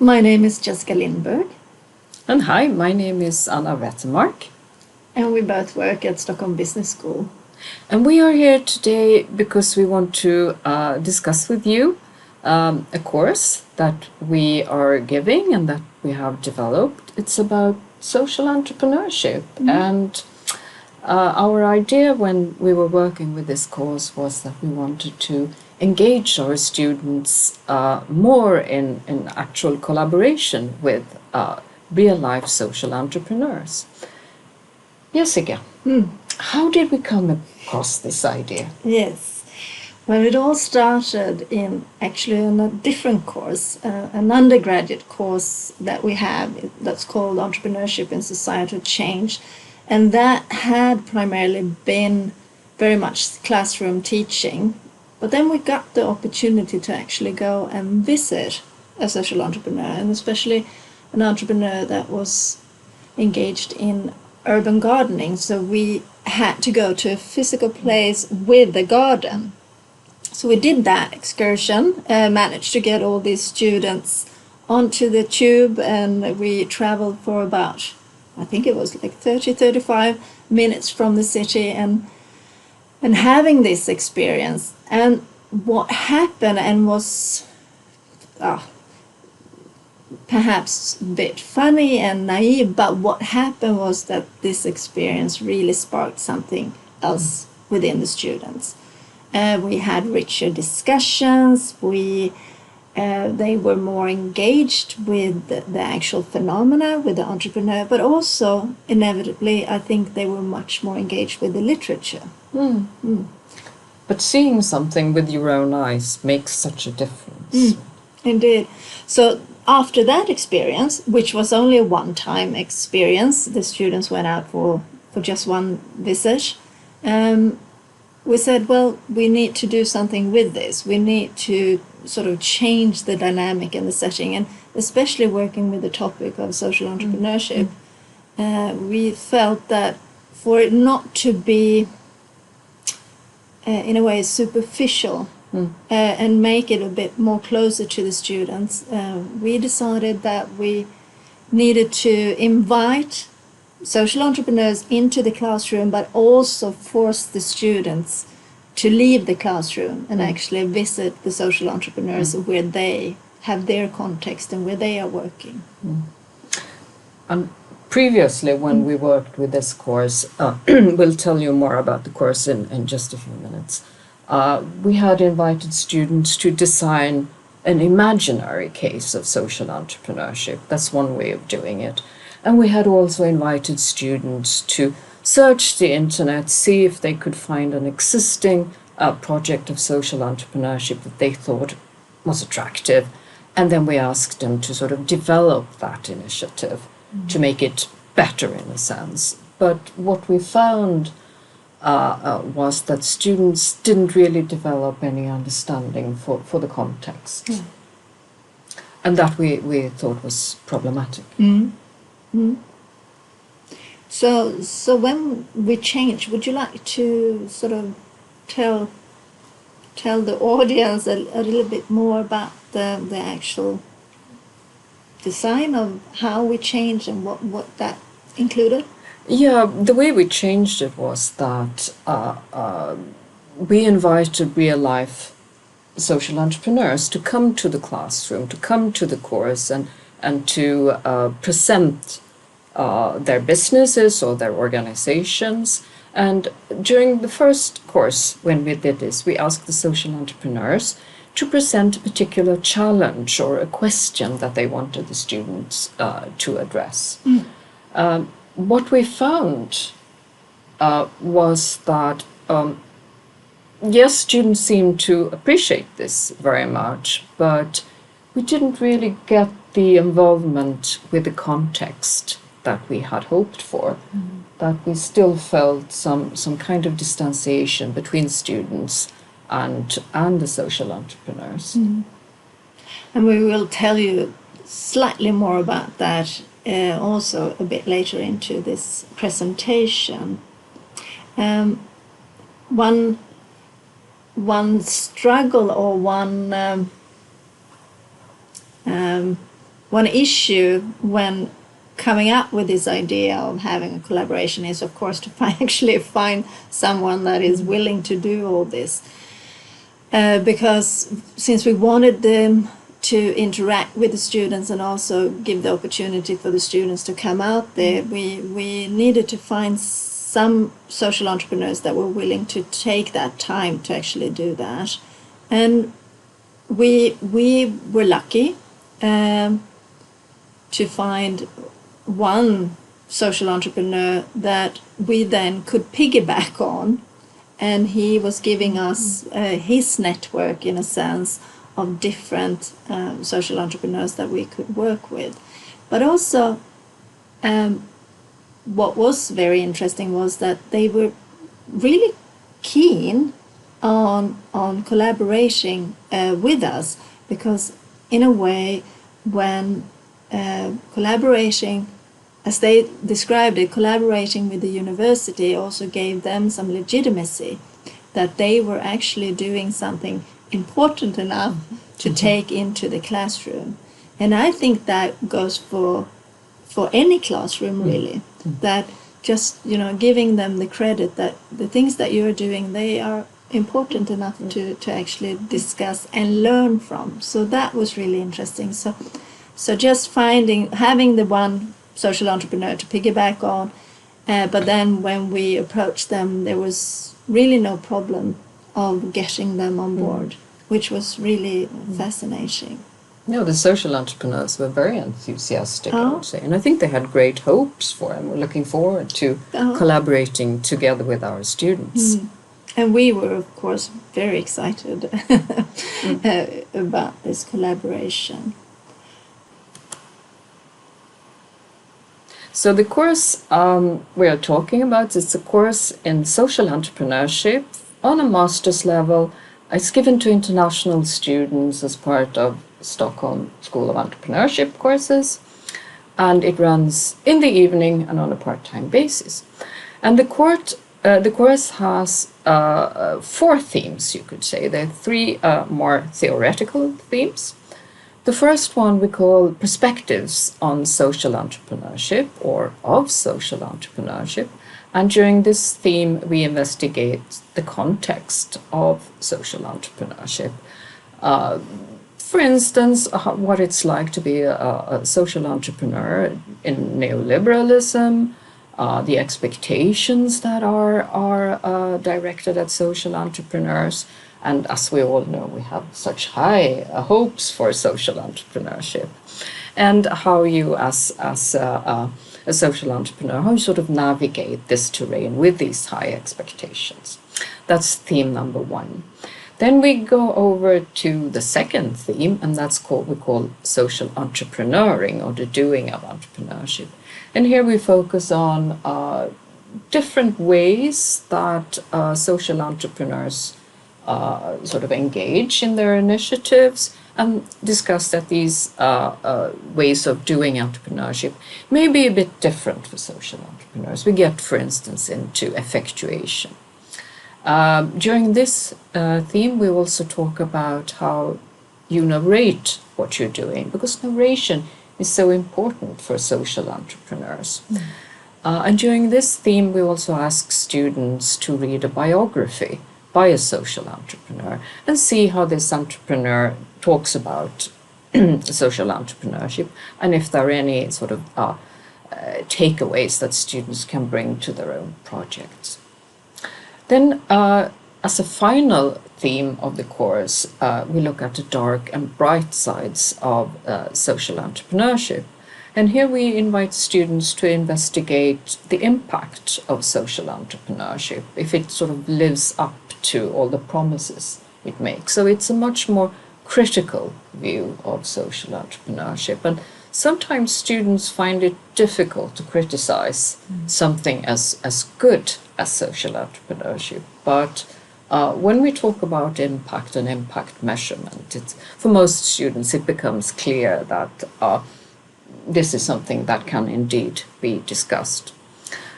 My name is Jessica Lindbergh. And hi, my name is Anna Wettermark. And we both work at Stockholm Business School. And we are here today because we want to discuss with you a course that we are giving and that we have developed. It's about social entrepreneurship. And our idea when we were working with this course was that we wanted to engage our students more in actual collaboration with real-life social entrepreneurs. Jessica, how did we come across this idea? Yes. Well, it all started in a different course, an undergraduate course that we have that's called Entrepreneurship and Societal Change. And that had primarily been very much classroom teaching. But then we got the opportunity to actually go and visit a social entrepreneur, and especially an entrepreneur that was engaged in urban gardening. So we had to go to a physical place with a garden. So we did that excursion, managed to get all these students onto the tube, and we traveled for about, I think it was like 35 minutes from the city, and having this experience. And what happened, and was perhaps a bit funny and naive, but what happened was that this experience really sparked something else within the students. We had richer discussions. They were more engaged with the actual phenomena, with the entrepreneur, but also, inevitably, I think they were much more engaged with the literature. But seeing something with your own eyes makes such a difference. Indeed. So after that experience, which was only a one-time experience, the students went out for just one visit, we said, well, we need to do something with this. We need to sort of change the dynamic and the setting, and especially working with the topic of social entrepreneurship. We felt that for it not to be, in a way, superficial, and make it a bit more closer to the students, we decided that we needed to invite social entrepreneurs into the classroom, but also force the students to leave the classroom and actually visit the social entrepreneurs where they have their context and where they are working. And previously, when we worked with this course, we'll tell you more about the course in just a few minutes. We had invited students to design an imaginary case of social entrepreneurship. That's one way of doing it. And we had also invited students to search the internet, see if they could find an existing project of social entrepreneurship that they thought was attractive. And then we asked them to sort of develop that initiative to make it better in a sense. But what we found was that students didn't really develop any understanding for the context. And that we thought was problematic. So when we changed, would you like to sort of tell the audience a little bit more about the actual design of how we changed and what that included? Yeah, the way we changed it was that we invited real-life social entrepreneurs to come to the classroom, to come to the course, and to present their businesses or their organizations. And during the first course, when we did this, we asked the social entrepreneurs to present a particular challenge or a question that they wanted the students to address. What we found was that, yes, students seemed to appreciate this very much, but we didn't really get the involvement with the context that we had hoped for, that we still felt some kind of distanciation between students and the social entrepreneurs. And we will tell you slightly more about that also a bit later into this presentation. One struggle or one one issue when coming up with this idea of having a collaboration is, of course, to actually find someone that is willing to do all this. Because since we wanted them to interact with the students and also give the opportunity for the students to come out there, we needed to find some social entrepreneurs that were willing to take that time to actually do that. And we were lucky to find one social entrepreneur that we then could piggyback on, and he was giving us his network, in a sense, of different social entrepreneurs that we could work with. But also, what was very interesting was that they were really keen on collaborating with us, because in a way, when collaborating, as they described it, collaborating with the university also gave them some legitimacy, that they were actually doing something important enough to take into the classroom. And I think that goes for any classroom, really, that just, giving them the credit that the things that you're doing, they are important enough to actually discuss and learn from. So that was really interesting. So just having the one social entrepreneur to piggyback on, but then when we approached them, there was really no problem of getting them on board, which was really fascinating. No, the social entrepreneurs were very enthusiastic, I would say, and I think they had great hopes for him. We're looking forward to collaborating together with our students. And we were, of course, very excited about this collaboration. So the course we are talking about is a course in social entrepreneurship on a master's level. It's given to international students as part of Stockholm School of Entrepreneurship courses, and it runs in the evening and on a part-time basis. And the course has 4 themes, you could say. There are 3 more theoretical themes. The first one we call Perspectives on Social Entrepreneurship, or of Social Entrepreneurship. And during this theme, we investigate the context of social entrepreneurship. For instance, what it's like to be a social entrepreneur in neoliberalism, the expectations that are directed at social entrepreneurs. And as we all know, we have such high hopes for social entrepreneurship. And how you, as a social entrepreneur, how you sort of navigate this terrain with these high expectations. That's theme number 1. Then we go over to the second theme, and we call social entrepreneuring, or the doing of entrepreneurship. And here we focus on different ways that social entrepreneurs sort of engage in their initiatives, and discuss that these ways of doing entrepreneurship may be a bit different for social entrepreneurs. We get, for instance, into effectuation. During this theme, we also talk about how you narrate what you're doing, because narration is so important for social entrepreneurs. And during this theme, we also ask students to read a biography by a social entrepreneur and see how this entrepreneur talks about social entrepreneurship, and if there are any sort of takeaways that students can bring to their own projects. Then, as a final theme of the course, we look at the dark and bright sides of social entrepreneurship. And here we invite students to investigate the impact of social entrepreneurship, if it sort of lives up to all the promises it makes. So it's a much more critical view of social entrepreneurship. And sometimes students find it difficult to criticize something as good as social entrepreneurship. But when we talk about impact and impact measurement, for most students it becomes clear that this is something that can indeed be discussed.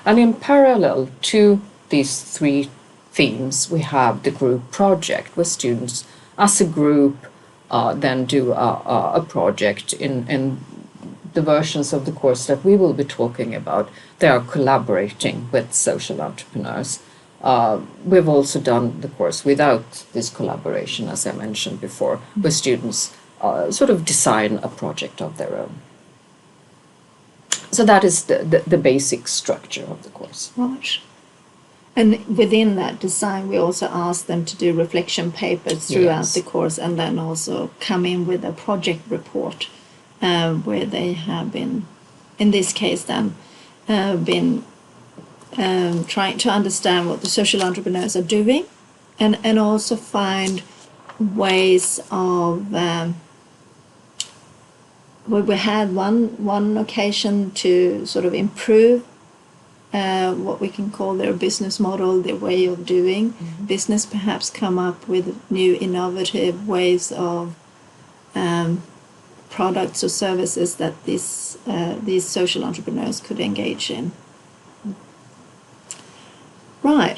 And in parallel to these 3 themes, we have the group project, where students as a group then do a project in the versions of the course that we will be talking about, they are collaborating with social entrepreneurs. We've also done the course without this collaboration, as I mentioned before, where students sort of design a project of their own. So that is the basic structure of the course. Right. And within that design, we also ask them to do reflection papers throughout the course, and then also come in with a project report where they have been, in this case then, been trying to understand what the social entrepreneurs are doing, and also find ways of we had one occasion to sort of improve what we can call their business model, their way of doing business, perhaps come up with new innovative ways of products or services that these social entrepreneurs could engage in. Right,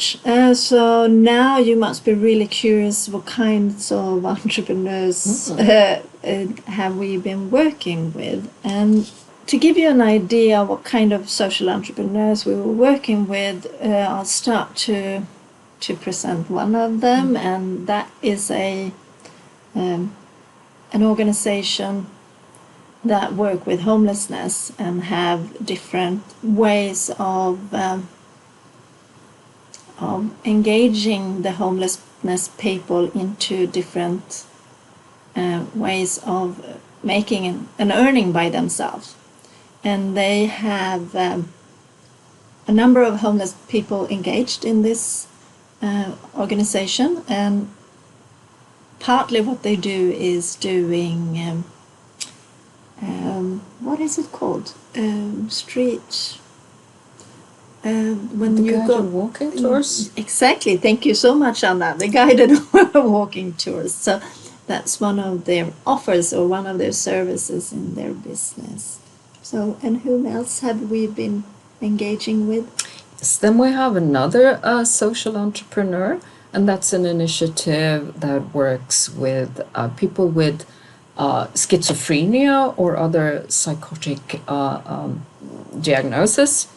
so now you must be really curious what kinds of entrepreneurs have we been working with. And to give you an idea of what kind of social entrepreneurs we were working with, I'll start to present one of them, and that is an organization that work with homelessness and have different ways of engaging the homelessness people into different ways of making an earning by themselves. And they have a number of homeless people engaged in this organization, and partly what they do is doing what is it called? Street. When you go walking tours. Exactly. Thank you so much, Anna. The guided walking tours. So that's one of their offers or one of their services in their business. So, and whom else have we been engaging with? Yes, then we have another social entrepreneur, and that's an initiative that works with people with schizophrenia or other psychotic diagnosis.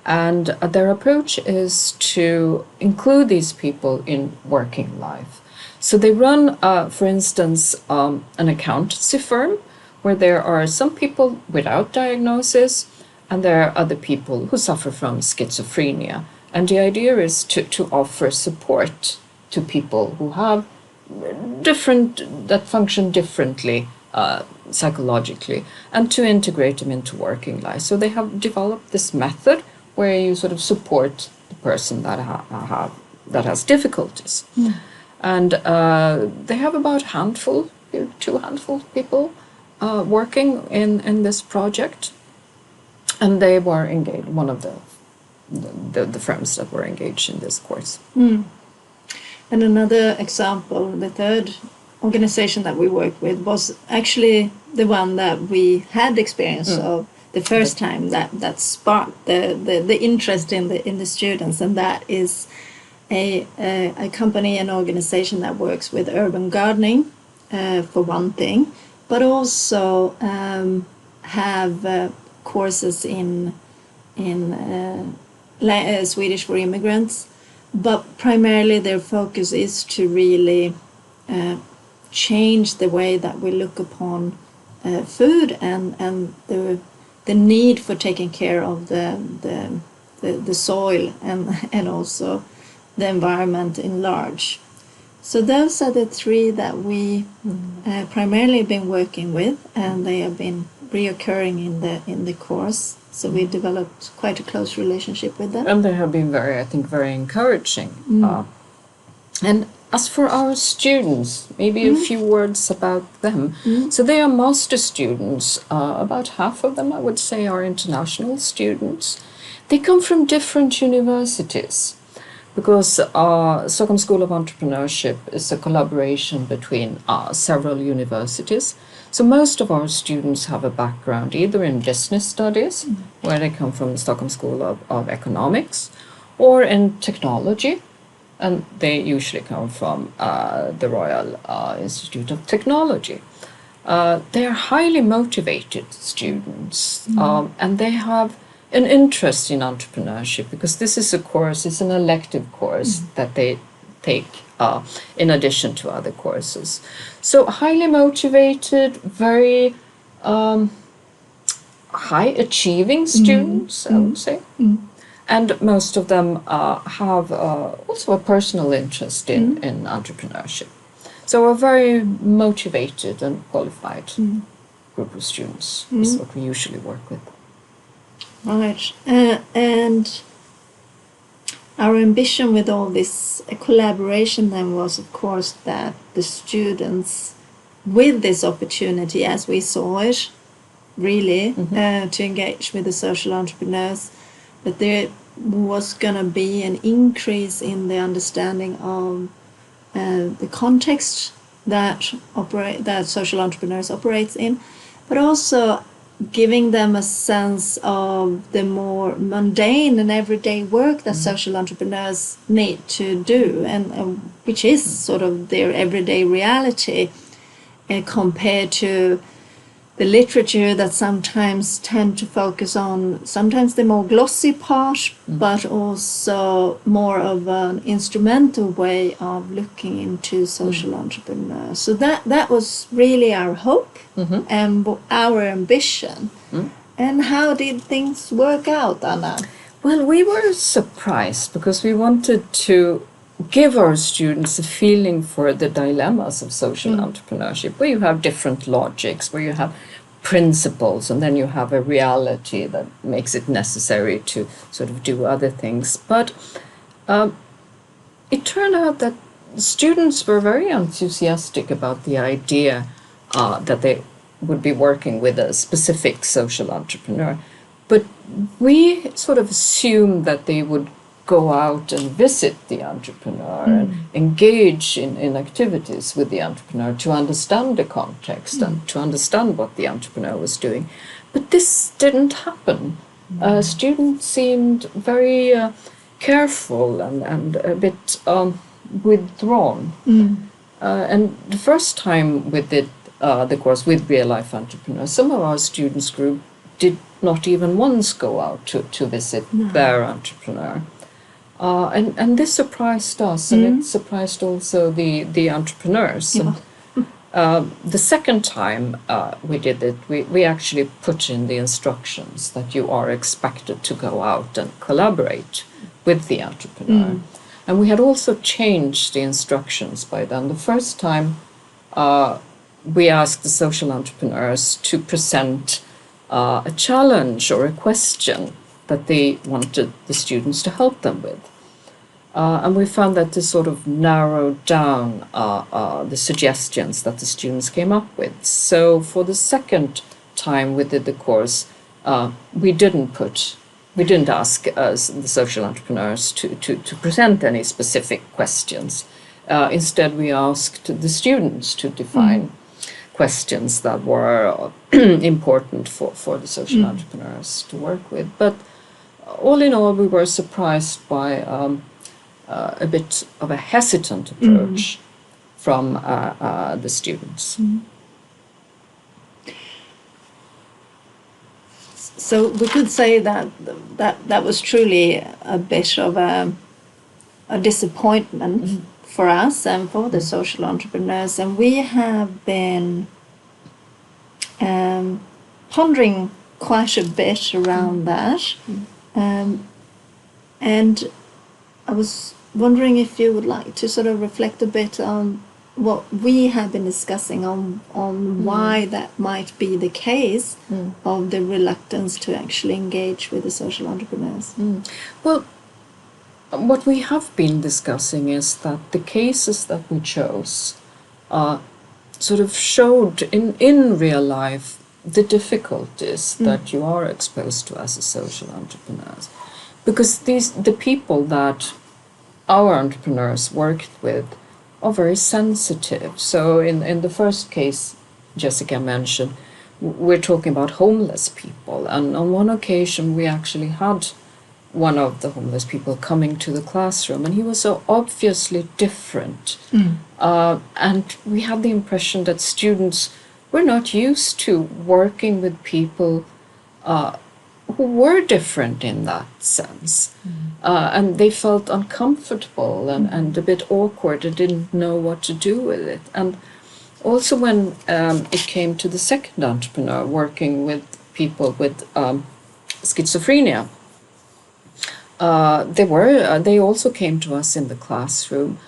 And their approach is to include these people in working life. So they run, for instance, an accountancy firm where there are some people without diagnosis and there are other people who suffer from schizophrenia. And the idea is to offer support to people who have that function differently psychologically, and to integrate them into working life. So they have developed this method where you sort of support the person that has difficulties. And they have about two handful of people working in this project, and they were engaged, one of the firms that were engaged in this course. And another example, the third organization that we worked with was actually the one that we had experience of the first time that sparked the interest in the students, and that is a company, an organization that works with urban gardening for one thing, but also have courses in Swedish for immigrants, but primarily their focus is to really change the way that we look upon food and the need for taking care of the soil and also the environment in large. So those are the three that we primarily been working with, and they have been reoccurring in the course. So we developed quite a close relationship with them. And they have been very encouraging. And as for our students, maybe a few words about them. So they are master students. About half of them, I would say, are international students. They come from different universities, because Stockholm School of Entrepreneurship is a collaboration between several universities. So most of our students have a background either in business studies, where they come from the Stockholm School of Economics, or in technology, and they usually come from the Royal Institute of Technology. they are highly motivated students, and they have an interest in entrepreneurship, because this is a course, it's an elective course that they take in addition to other courses. So highly motivated, very high achieving students, I would say. And most of them have also a personal interest in entrepreneurship. So a very motivated and qualified group of students is what we usually work with. Right. And our ambition with all this collaboration then was, of course, that the students, with this opportunity, as we saw it, really, to engage with the social entrepreneurs, that there was going to be an increase in the understanding of the context that social entrepreneurs operates in, but also giving them a sense of the more mundane and everyday work that social entrepreneurs need to do, and which is sort of their everyday reality, compared to the literature that sometimes tend to focus on sometimes the more glossy part, but also more of an instrumental way of looking into social entrepreneurs. So that was really our hope and our ambition. And how did things work out, Anna? Well, we were surprised because we wanted to give our students a feeling for the dilemmas of social entrepreneurship, where you have different logics, where you have principles, and then you have a reality that makes it necessary to sort of do other things. But it turned out that students were very enthusiastic about the idea that they would be working with a specific social entrepreneur. But we sort of assumed that they would go out and visit the entrepreneur and engage in activities with the entrepreneur to understand the context and to understand what the entrepreneur was doing. But this didn't happen. Students seemed very careful and a bit withdrawn. And the first time we did the course with real-life entrepreneurs, some of our students group did not even once go out to visit their entrepreneur. And this surprised us, and it surprised also the entrepreneurs. Yeah. And, the second time we did it, we actually put in the instructions that you are expected to go out and collaborate with the entrepreneur. And we had also changed the instructions by then. The first time we asked the social entrepreneurs to present a challenge or a question that they wanted the students to help them with. And we found that this sort of narrowed down the suggestions that the students came up with. So for the second time we did the course, we didn't ask the social entrepreneurs to present any specific questions. Instead, we asked the students to define questions that were important for the social entrepreneurs to work with. But all in all, we were surprised by a bit of a hesitant approach from the students. So we could say that was truly a bit of a disappointment for us and for the social entrepreneurs, and we have been pondering quite a bit around that, and I was wondering if you would like to sort of reflect a bit on what we have been discussing on why that might be the case of the reluctance to actually engage with the social entrepreneurs. Well, what we have been discussing is that the cases that we chose sort of showed in real life the difficulties that you are exposed to as a social entrepreneur. Because the people that our entrepreneurs worked with are very sensitive. So in the first case Jessica mentioned, we're talking about homeless people. And on one occasion we actually had one of the homeless people coming to the classroom, and he was so obviously different. And we had the impression that students were not used to working with people who were different in that sense. And they felt uncomfortable and a bit awkward and didn't know what to do with it. And also when it came to the second entrepreneur, working with people with schizophrenia, they also came to us in the classroom,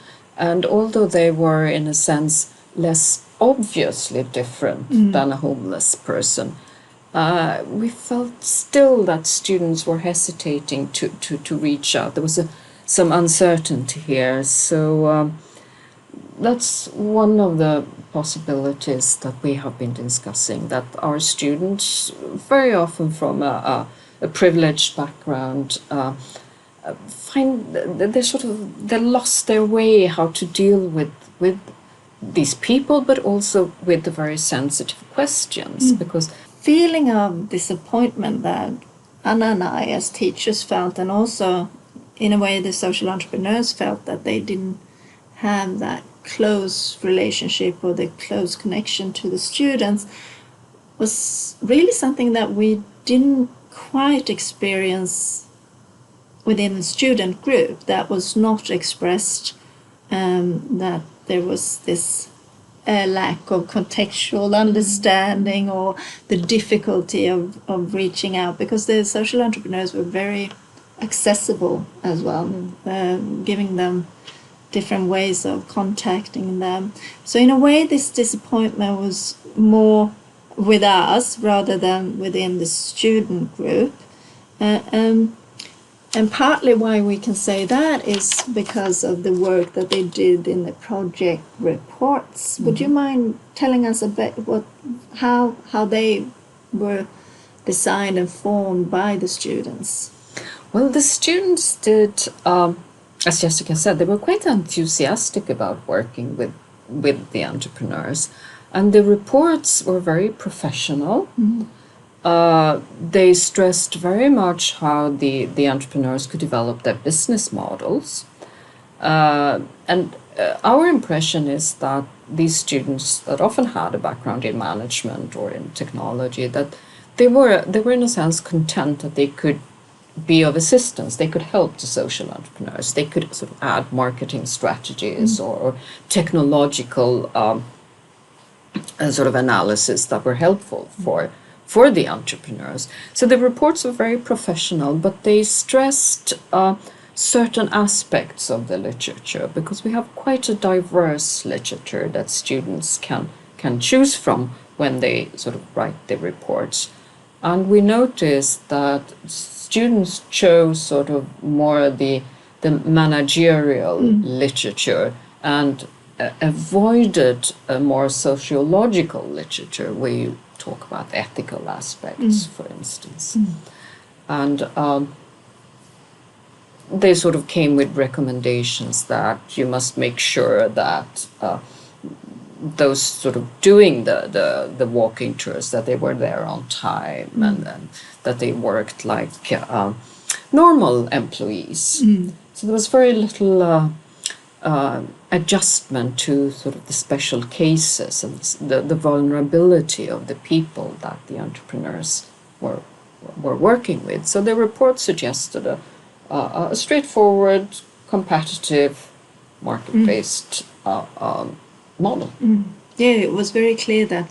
and although they were in a sense less obviously different than a homeless person, we felt still that students were hesitating to reach out. There was some uncertainty here, so that's one of the possibilities that we have been discussing, that our students, very often from a privileged background, find they lost their way how to deal with these people, but also with the very sensitive questions. Because feeling of disappointment that Anna and I as teachers felt, and also in a way the social entrepreneurs felt, that they didn't have that close relationship or the close connection to the students, was really something that we didn't quite experience within the student group. That was not expressed, that there was this lack of contextual understanding or the difficulty of reaching out, because the social entrepreneurs were very accessible as well, giving them different ways of contacting them. So in a way, this disappointment was more with us rather than within the student group. And partly why we can say that is because of the work that they did in the project reports. Would you mind telling us a bit how they were designed and formed by the students? Well, the students did, as Jessica said, they were quite enthusiastic about working with the entrepreneurs, and the reports were very professional. They stressed very much how the entrepreneurs could develop their business models. And our impression is that these students that often had a background in management or in technology, that they were in a sense content that they could be of assistance. They could help the social entrepreneurs. They could sort of add marketing strategies or technological sort of analysis that were helpful for the entrepreneurs. So the reports were very professional, but they stressed certain aspects of the literature, because we have quite a diverse literature that students can choose from when they sort of write the reports. And we noticed that students chose sort of more the managerial literature and avoided a more sociological literature where you talk about ethical aspects, for instance. And they sort of came with recommendations that you must make sure that those sort of doing the walking tours, that they were there on time and that they worked like normal employees. So there was very little adjustment to sort of the special cases and the vulnerability of the people that the entrepreneurs were working with. So the report suggested a straightforward, competitive, market-based model. Yeah, it was very clear that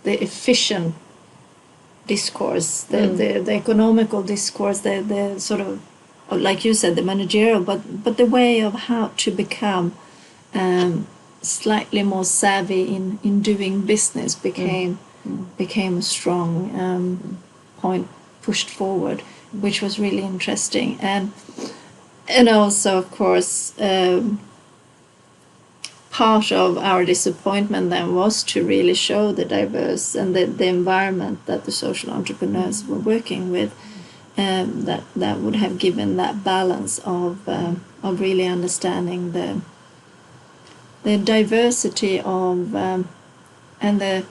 the efficient discourse, the economical discourse, the sort of, like you said, the managerial, but the way of how to become slightly more savvy in doing business became a strong point pushed forward, which was really interesting. And also, of course, part of our disappointment then was to really show the diverse and the environment that the social entrepreneurs were working with, that would have given that balance of really understanding the diversity of and the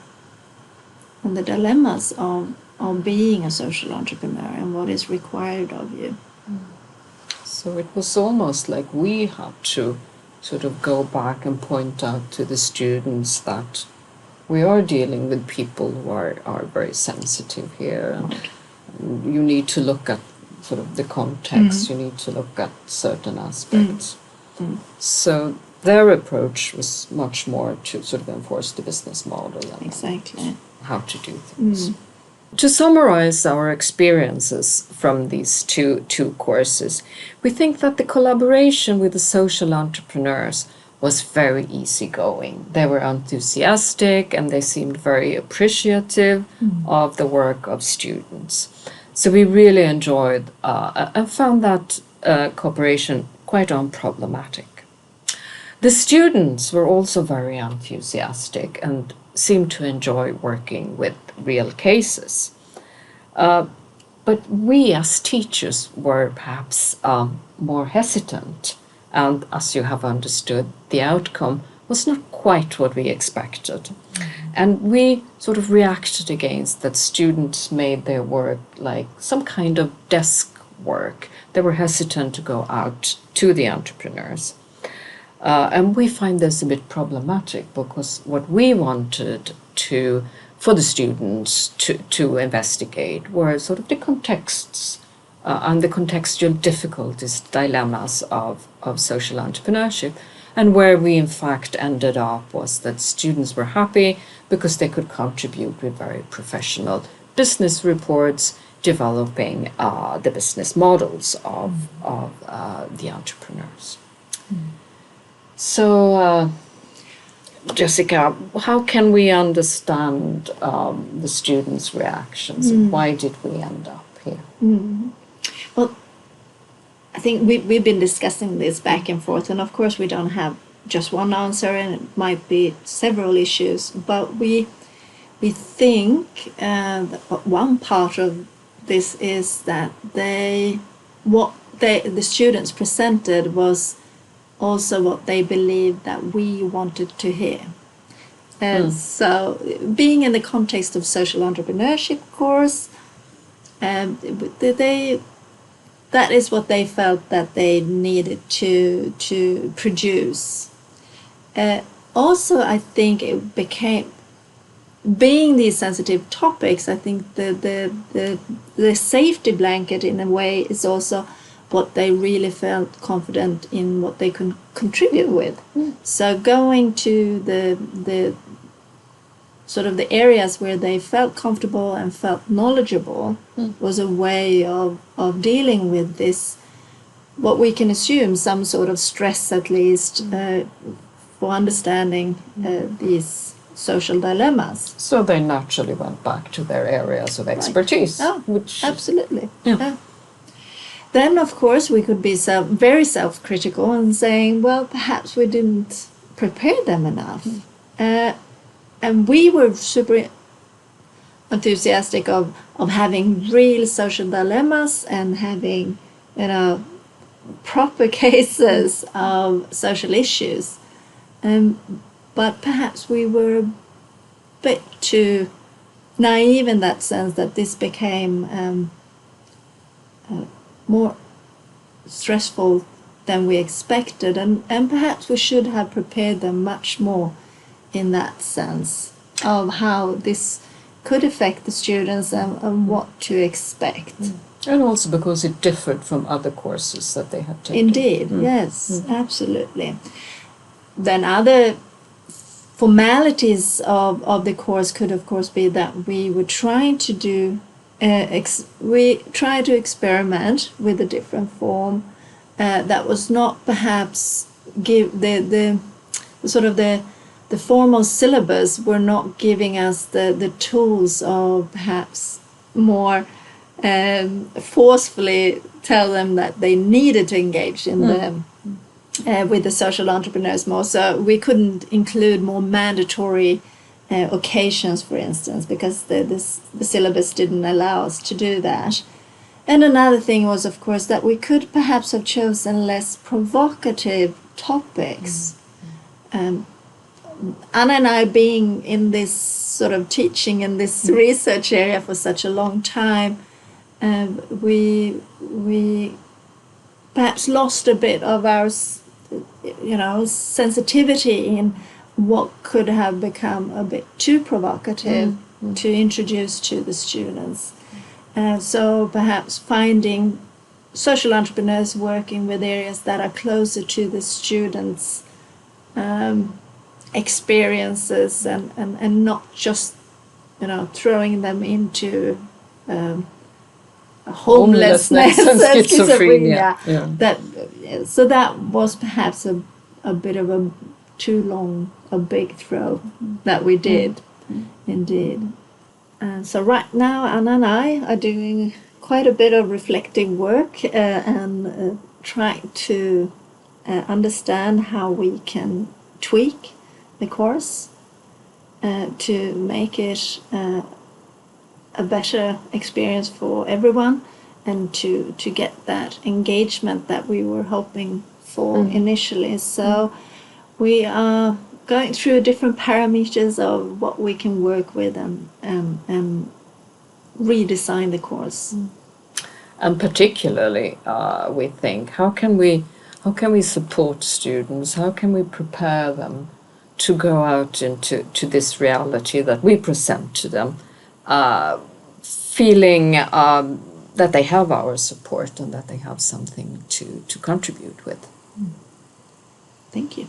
dilemmas of being a social entrepreneur and what is required of you. So it was almost like we had to sort of go back and point out to the students that We are dealing with people who are very sensitive here, and you need to look at sort of the context, you need to look at certain aspects. So their approach was much more to sort of enforce the business model and Exactly. how to do things. To summarize our experiences from these two courses, we think that the collaboration with the social entrepreneurs was very easygoing. They were enthusiastic and they seemed very appreciative of the work of students. So we really enjoyed and found that cooperation quite unproblematic. The students were also very enthusiastic and seemed to enjoy working with real cases. But we as teachers were perhaps more hesitant, and as you have understood, the outcome was not quite what we expected. And we sort of reacted against that students made their work like some kind of desk work. They were hesitant to go out to the entrepreneurs. And we find this a bit problematic because what we wanted for the students to investigate were sort of the contexts and the contextual difficulties, dilemmas of social entrepreneurship. And where we in fact ended up was that students were happy because they could contribute with very professional business reports, developing the business models of the entrepreneurs. So, Jessica, how can we understand the students' reactions? Why did we end up here? Well, I think we've been discussing this back and forth, and of course we don't have just one answer, and it might be several issues. But we think that one part of this is that the students presented was also what they believed that we wanted to hear. And so, being in the context of social entrepreneurship course, that is what they felt that they needed to produce. Also, I think it became, being these sensitive topics, I think the safety blanket in a way is also what they really felt confident in, what they could contribute with. So going to the sort of the areas where they felt comfortable and felt knowledgeable was a way of dealing with this, what we can assume some sort of stress at least for understanding these social dilemmas. So they naturally went back to their areas of expertise. Right. Oh, which absolutely. Yeah. Then, of course, we could be very self-critical and saying, well, perhaps we didn't prepare them enough. And we were super enthusiastic of having real social dilemmas and having, proper cases of social issues. But perhaps we were a bit too naive in that sense that this became more stressful than we expected, and perhaps we should have prepared them much more in that sense of how this could affect the students and what to expect. And also because it differed from other courses that they had taken. Indeed, yes, absolutely. Then other formalities of the course could of course be that we were trying to do we try to experiment with a different form that was not perhaps give the sort of the formal syllabus were not giving us the tools of perhaps more forcefully tell them that they needed to engage in with the social entrepreneurs more. So we couldn't include more mandatory occasions, for instance, because the syllabus didn't allow us to do that. And another thing was, of course, that we could perhaps have chosen less provocative topics. Anna and I, being in this sort of teaching in this research area for such a long time, we perhaps lost a bit of our sensitivity in what could have become a bit too provocative to introduce to the students. So perhaps finding social entrepreneurs working with areas that are closer to the students' experiences and not just, throwing them into homelessness and and schizophrenia. Yeah. That was perhaps a bit of a too long, a big throw that we did, indeed. And so right now, Anna and I are doing quite a bit of reflective work and trying to understand how we can tweak the course to make it a better experience for everyone, and to get that engagement that we were hoping for initially. So we are going through different parameters of what we can work with and redesign the course. And particularly, we think, how can we support students? How can we prepare them to go out into this reality that we present to them, feeling that they have our support and that they have something to contribute with? Thank you.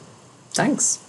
Thanks.